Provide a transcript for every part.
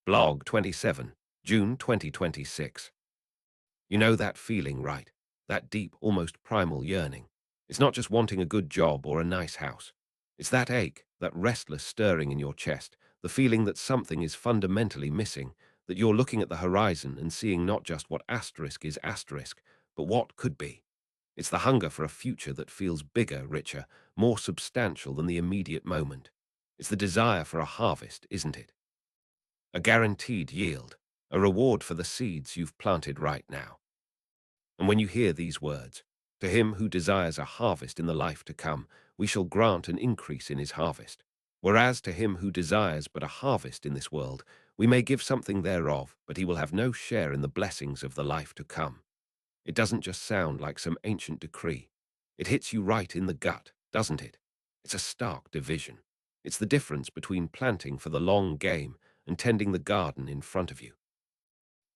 Blog 27, June 2026. You know that feeling, right? That deep, almost primal yearning. It's not just wanting a good job or a nice house. It's that ache, that restless stirring in your chest, the feeling that something is fundamentally missing, that you're looking at the horizon and seeing not just what asterisk is asterisk, but what could be. It's the hunger for a future that feels bigger, richer, more substantial than the immediate moment. It's the desire for a harvest, isn't it? A guaranteed yield, a reward for the seeds you've planted right now. And when you hear these words, to him who desires a harvest in the life to come, we shall grant an increase in his harvest. Whereas to him who desires but a harvest in this world, we may give something thereof, but he will have no share in the blessings of the life to come. It doesn't just sound like some ancient decree. It hits you right in the gut, doesn't it? It's a stark division. It's the difference between planting for the long game and tending the garden in front of you.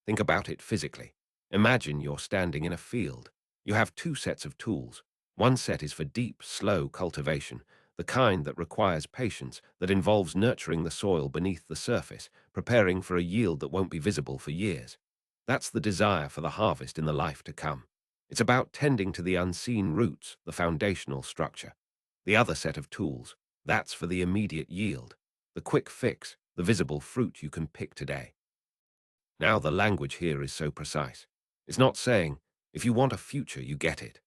Think about it physically. Imagine you're standing in a field. You have two sets of tools. One set is for deep, slow cultivation, the kind that requires patience, that involves nurturing the soil beneath the surface, preparing for a yield that won't be visible for years. That's the desire for the harvest in the life to come. It's about tending to the unseen roots, the foundational structure. The other set of tools, that's for the immediate yield, the quick fix, the visible fruit you can pick today. Now the language here is so precise. It's not saying, if you want a future, you get it.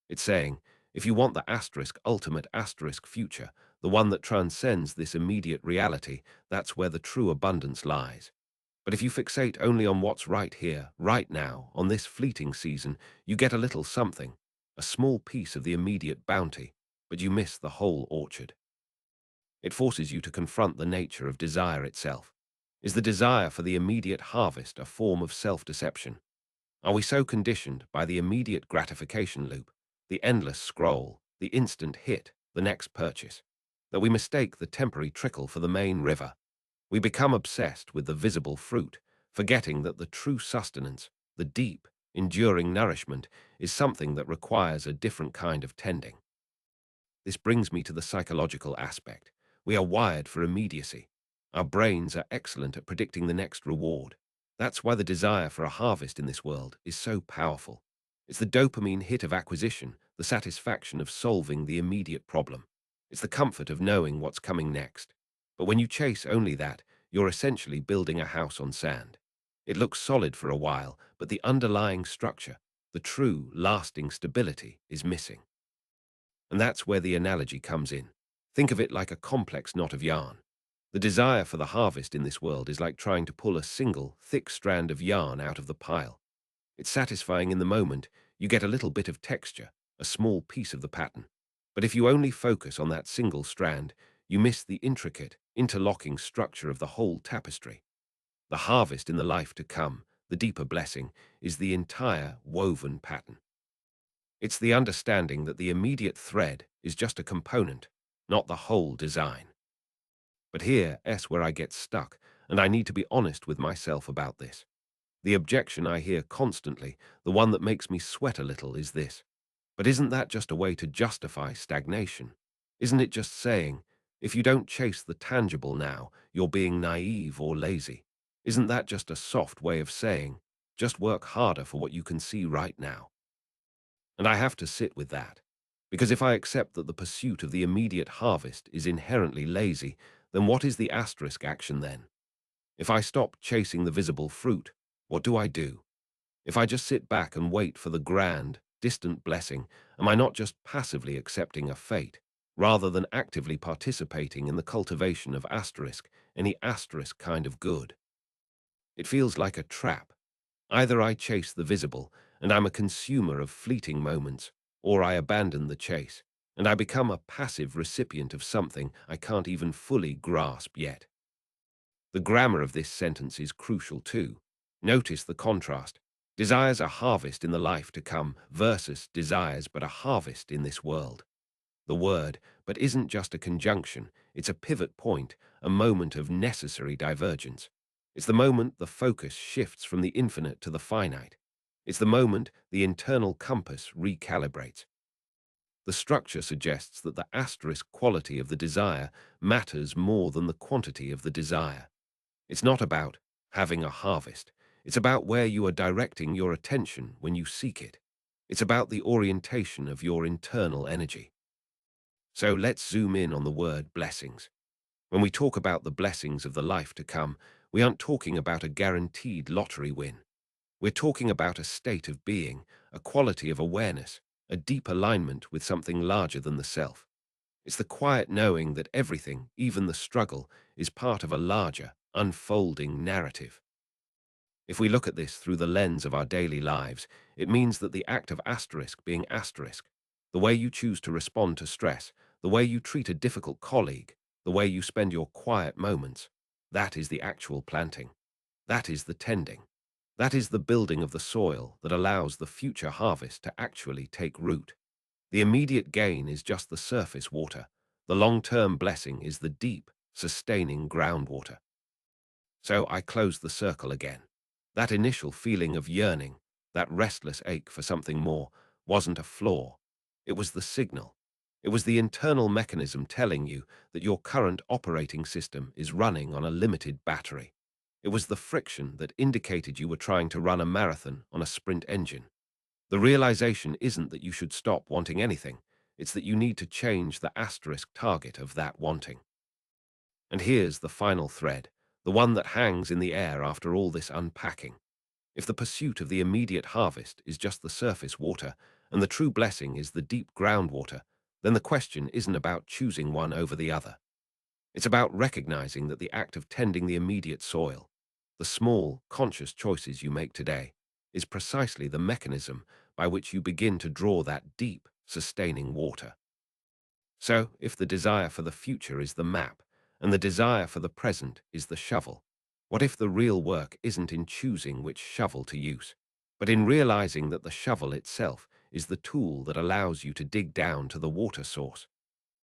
It's saying, if you want the asterisk ultimate asterisk future, the one that transcends this immediate reality, that's where the true abundance lies. But if you fixate only on what's right here, right now, on this fleeting season, you get a little something, a small piece of the immediate bounty, but you miss the whole orchard. It forces you to confront the nature of desire itself. Is the desire for the immediate harvest a form of self-deception? Are we so conditioned by the immediate gratification loop, the endless scroll, the instant hit, the next purchase, that we mistake the temporary trickle for the main river? We become obsessed with the visible fruit, forgetting that the true sustenance, the deep, enduring nourishment, is something that requires a different kind of tending. This brings me to the psychological aspect. We are wired for immediacy. Our brains are excellent at predicting the next reward. That's why the desire for a harvest in this world is so powerful. It's the dopamine hit of acquisition, the satisfaction of solving the immediate problem. It's the comfort of knowing what's coming next. But when you chase only that, you're essentially building a house on sand. It looks solid for a while, but the underlying structure, the true, lasting stability, is missing. And that's where the analogy comes in. Think of it like a complex knot of yarn. The desire for the harvest in this world is like trying to pull a single, thick strand of yarn out of the pile. It's satisfying in the moment. You get a little bit of texture, a small piece of the pattern. But if you only focus on that single strand, you miss the intricate, interlocking structure of the whole tapestry. The harvest in the life to come, the deeper blessing, is the entire woven pattern. It's the understanding that the immediate thread is just a component, not the whole design. But here's where I get stuck, and I need to be honest with myself about this. The objection I hear constantly, the one that makes me sweat a little, is this. But isn't that just a way to justify stagnation? Isn't it just saying, if you don't chase the tangible now, you're being naive or lazy? Isn't that just a soft way of saying, just work harder for what you can see right now? And I have to sit with that. Because if I accept that the pursuit of the immediate harvest is inherently lazy, then what is the asterisk action then? If I stop chasing the visible fruit, what do I do? If I just sit back and wait for the grand, distant blessing, am I not just passively accepting a fate, rather than actively participating in the cultivation of asterisk, any asterisk kind of good? It feels like a trap. Either I chase the visible, and I'm a consumer of fleeting moments, or I abandon the chase, and I become a passive recipient of something I can't even fully grasp yet. The grammar of this sentence is crucial too. Notice the contrast. Desires a harvest in the life to come versus desires but a harvest in this world. The word, but isn't just a conjunction, it's a pivot point, a moment of necessary divergence. It's the moment the focus shifts from the infinite to the finite. It's the moment the internal compass recalibrates. The structure suggests that the asterisk quality of the desire matters more than the quantity of the desire. It's not about having a harvest. It's about where you are directing your attention when you seek it. It's about the orientation of your internal energy. So let's zoom in on the word blessings. When we talk about the blessings of the life to come, we aren't talking about a guaranteed lottery win. We're talking about a state of being, a quality of awareness, a deep alignment with something larger than the self. It's the quiet knowing that everything, even the struggle, is part of a larger, unfolding narrative. If we look at this through the lens of our daily lives, it means that the act of asterisk being asterisk, the way you choose to respond to stress, the way you treat a difficult colleague, the way you spend your quiet moments, that is the actual planting. That is the tending. That is the building of the soil that allows the future harvest to actually take root. The immediate gain is just the surface water. The long-term blessing is the deep, sustaining groundwater. So I close the circle again. That initial feeling of yearning, that restless ache for something more, wasn't a flaw. It was the signal. It was the internal mechanism telling you that your current operating system is running on a limited battery. It was the friction that indicated you were trying to run a marathon on a sprint engine. The realization isn't that you should stop wanting anything. It's that you need to change the asterisk target of that wanting. And here's the final thread, the one that hangs in the air after all this unpacking. If the pursuit of the immediate harvest is just the surface water, and the true blessing is the deep groundwater, then the question isn't about choosing one over the other. It's about recognizing that the act of tending the immediate soil, the small, conscious choices you make today, is precisely the mechanism by which you begin to draw that deep, sustaining water. So, if the desire for the future is the map, and the desire for the present is the shovel, what if the real work isn't in choosing which shovel to use, but in realizing that the shovel itself is the tool that allows you to dig down to the water source,